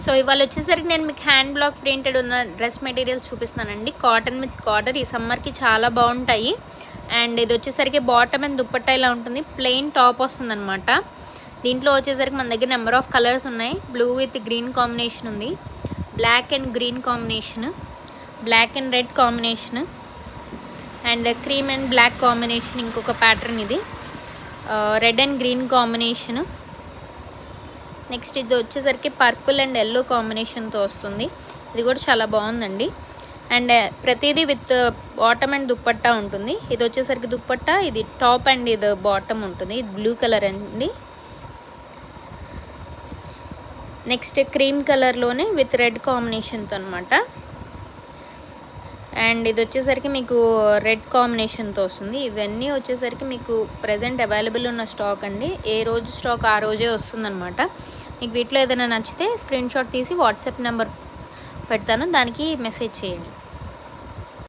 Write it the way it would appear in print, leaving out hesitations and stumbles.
So ఇవాళ వచ్చేసరికి నేను మీకు హ్యాండ్ బ్లాక్ ప్రింటెడ్ ఉన్న డ్రెస్ మెటీరియల్స్ చూపిస్తానండి. కాటన్ విత్ కాటన్ ఈ సమ్మర్కి చాలా బాగుంటాయి. అండ్ ఇది వచ్చేసరికి బాటమ్ అండ్ దుప్పట్టా ఇలా ఉంటుంది. ప్లెయిన్ టాప్ వస్తుంది అనమాట. దీంట్లో వచ్చేసరికి మన దగ్గర నెంబర్ ఆఫ్ కలర్స్ ఉన్నాయి. బ్లూ విత్ గ్రీన్ కాంబినేషన్ ఉంది, black and green combination, black and red combination, and cream and black combination ఇంకొక ప్యాటర్న్. ఇది red and green combination. Next ఇది వచ్చేసరికి పర్పుల్ అండ్ ఎల్లో కాంబినేషన్తో వస్తుంది. ఇది కూడా చాలా బాగుందండి. అండ్ ప్రతిదీ విత్ బాటమ్ అండ్ దుప్పట్టా ఉంటుంది. ఇది వచ్చేసరికి దుప్పట్టా, ఇది టాప్ అండ్ ఇది బాటమ్ ఉంటుంది. ఇది బ్లూ కలర్ అండి. నెక్స్ట్ క్రీమ్ కలర్లోనే విత్ రెడ్ కాంబినేషన్తో అనమాట. అండ్ ఇది వచ్చేసరికి మీకు రెడ్ కాంబినేషన్తో వస్తుంది. ఇవన్నీ వచ్చేసరికి మీకు ప్రజెంట్ అవైలబుల్ ఉన్న స్టాక్ అండి. ఏ రోజు స్టాక్ ఆ రోజే వస్తుందన్నమాట. మీకు వీటిలో ఏదైనా నచ్చితే స్క్రీన్ షాట్ తీసి వాట్సాప్ నెంబర్ పెడతాను, దానికి మెసేజ్ చేయండి.